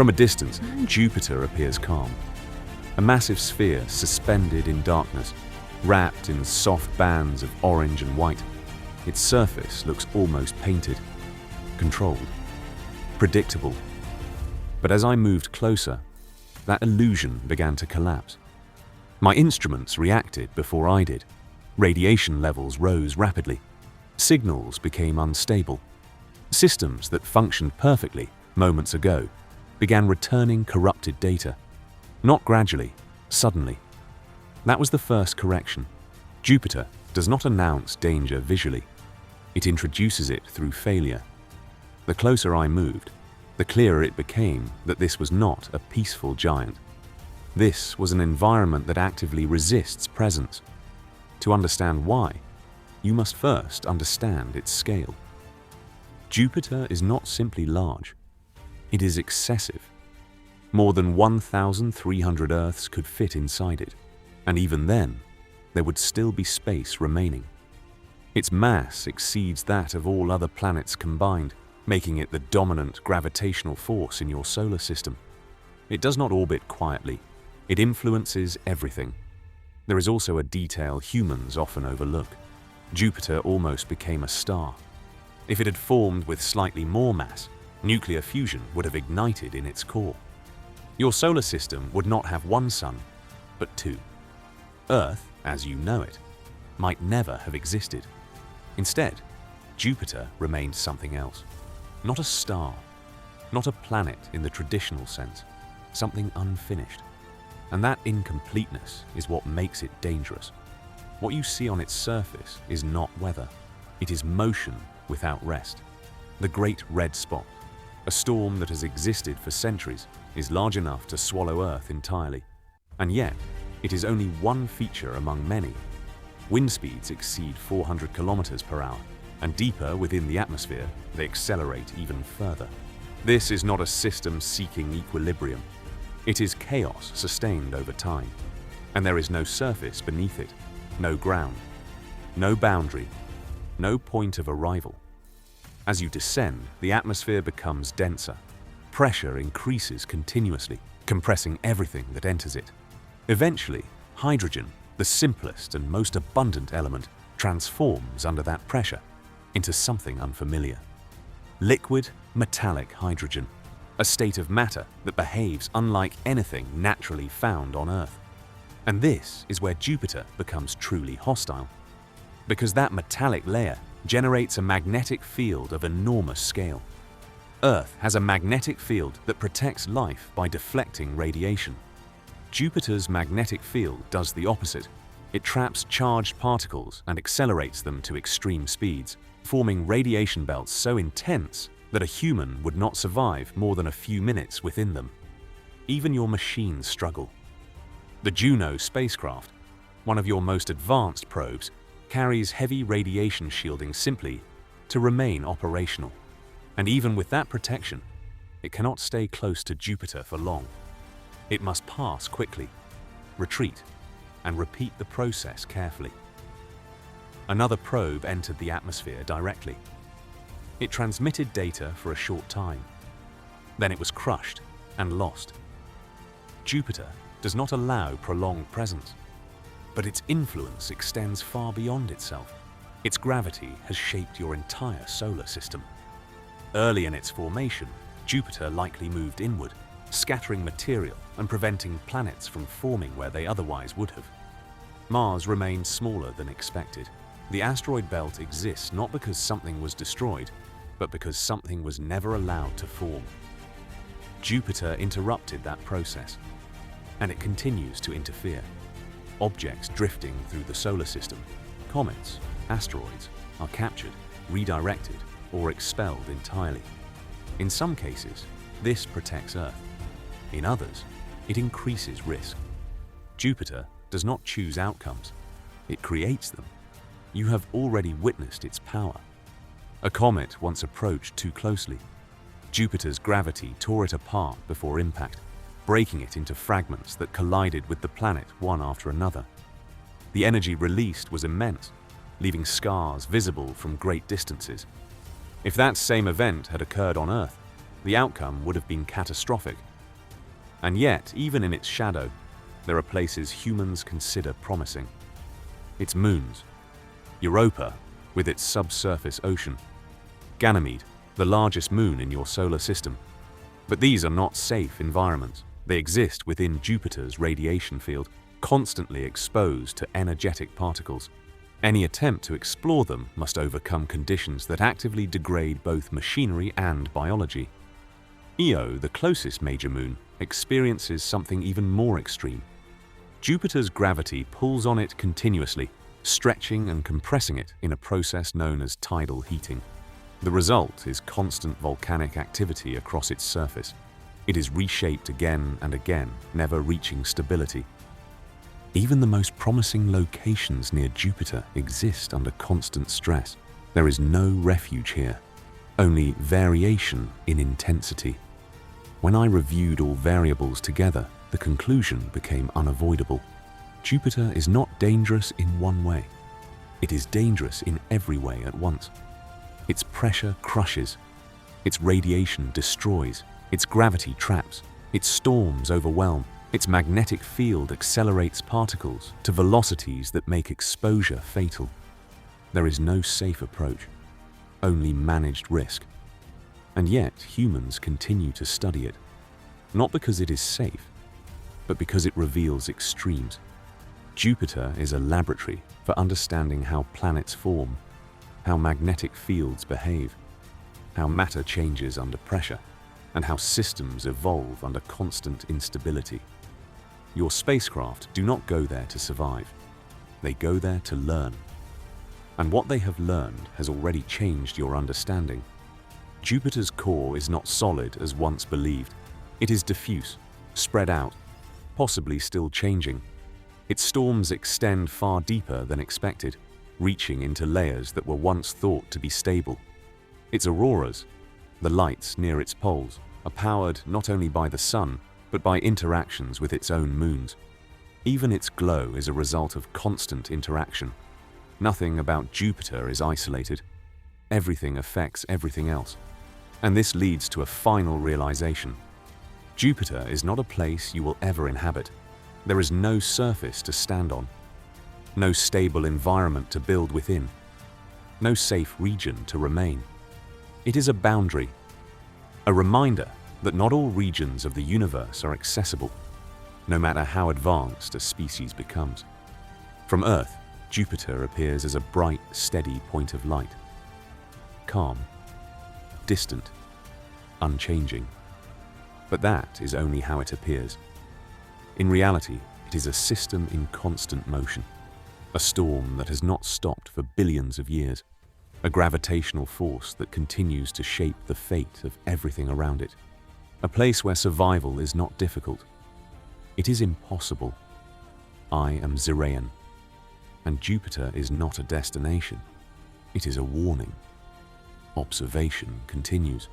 From a distance, Jupiter appears calm. A massive sphere suspended in darkness, wrapped in soft bands of orange and white. Its surface looks almost painted, controlled, predictable. But as I moved closer, that illusion began to collapse. My instruments reacted before I did. Radiation levels rose rapidly. Signals became unstable. Systems that functioned perfectly moments ago began returning corrupted data. Not gradually, suddenly. That was the first correction. Jupiter does not announce danger visually. It introduces it through failure. The closer I moved, the clearer it became that this was not a peaceful giant. This was an environment that actively resists presence. To understand why, you must first understand its scale. Jupiter is not simply large. It is excessive. More than 1,300 Earths could fit inside it, and even then, there would still be space remaining. Its mass exceeds that of all other planets combined, making it the dominant gravitational force in your solar system. It does not orbit quietly. It influences everything. There is also a detail humans often overlook. Jupiter almost became a star. If it had formed with slightly more mass, nuclear fusion would have ignited in its core. Your solar system would not have one sun, but two. Earth, as you know it, might never have existed. Instead, Jupiter remained something else. Not a star, not a planet in the traditional sense, something unfinished. And that incompleteness is what makes it dangerous. What you see on its surface is not weather. It is motion without rest. The Great Red Spot, a storm that has existed for centuries, is large enough to swallow Earth entirely. And yet, it is only one feature among many. Wind speeds exceed 400 kilometers per hour, and deeper within the atmosphere, they accelerate even further. This is not a system seeking equilibrium. It is chaos sustained over time, and there is no surface beneath it, no ground, no boundary, no point of arrival. As you descend, the atmosphere becomes denser. Pressure increases continuously, compressing everything that enters it. Eventually, hydrogen, the simplest and most abundant element, transforms under that pressure into something unfamiliar. Liquid, metallic hydrogen, a state of matter that behaves unlike anything naturally found on Earth. And this is where Jupiter becomes truly hostile, because that metallic layer generates a magnetic field of enormous scale. Earth has a magnetic field that protects life by deflecting radiation. Jupiter's magnetic field does the opposite. It traps charged particles and accelerates them to extreme speeds, forming radiation belts so intense that a human would not survive more than a few minutes within them. Even your machines struggle. The Juno spacecraft, one of your most advanced probes, carries heavy radiation shielding simply to remain operational. And even with that protection, it cannot stay close to Jupiter for long. It must pass quickly, retreat, and repeat the process carefully. Another probe entered the atmosphere directly. It transmitted data for a short time. Then it was crushed and lost. Jupiter does not allow prolonged presence, but its influence extends far beyond itself. Its gravity has shaped your entire solar system. Early in its formation, Jupiter likely moved inward, scattering material and preventing planets from forming where they otherwise would have. Mars remained smaller than expected. The asteroid belt exists not because something was destroyed, but because something was never allowed to form. Jupiter interrupted that process, and it continues to interfere. Objects drifting through the solar system, comets, asteroids, are captured, redirected, or expelled entirely. In some cases, this protects Earth. In others, it increases risk. Jupiter does not choose outcomes, it creates them. You have already witnessed its power. A comet once approached too closely. Jupiter's gravity tore it apart before impact, breaking it into fragments that collided with the planet one after another. The energy released was immense, leaving scars visible from great distances. If that same event had occurred on Earth, the outcome would have been catastrophic And yet, even in its shadow, there are places humans consider promising. Its moons: Europa, with its subsurface ocean; Ganymede, the largest moon in your solar system. But these are not safe environments. They exist within Jupiter's radiation field, constantly exposed to energetic particles. Any attempt to explore them must overcome conditions that actively degrade both machinery and biology. Io, the closest major moon, experiences something even more extreme. Jupiter's gravity pulls on it continuously, stretching and compressing it in a process known as tidal heating. The result is constant volcanic activity across its surface. It is reshaped again and again, never reaching stability. Even the most promising locations near Jupiter exist under constant stress. There is no refuge here, only variation in intensity. When I reviewed all variables together, the conclusion became unavoidable. Jupiter is not dangerous in one way. It is dangerous in every way at once. Its pressure crushes, its radiation destroys, its gravity traps, its storms overwhelm, its magnetic field accelerates particles to velocities that make exposure fatal. There is no safe approach, only managed risk. And yet humans continue to study it, not because it is safe, but because it reveals extremes. Jupiter is a laboratory for understanding how planets form, how magnetic fields behave, how matter changes under pressure, and how systems evolve under constant instability. Your spacecraft do not go there to survive. They go there to learn. And what they have learned has already changed your understanding. Jupiter's core is not solid as once believed. It is diffuse, spread out, possibly still changing. Its storms extend far deeper than expected, reaching into layers that were once thought to be stable. Its auroras, the lights near its poles, are powered not only by the sun, but by interactions with its own moons. Even its glow is a result of constant interaction. Nothing about Jupiter is isolated. Everything affects everything else. And this leads to a final realization. Jupiter is not a place you will ever inhabit. There is no surface to stand on, no stable environment to build within, no safe region to remain. It is a boundary, a reminder that not all regions of the universe are accessible, no matter how advanced a species becomes. From Earth, Jupiter appears as a bright, steady point of light. Calm, distant, unchanging. But that is only how it appears. In reality, it is a system in constant motion, a storm that has not stopped for billions of years, a gravitational force that continues to shape the fate of everything around it. A place where survival is not difficult. It is impossible. I am Zyraen, and Jupiter is not a destination. It is a warning. Observation continues.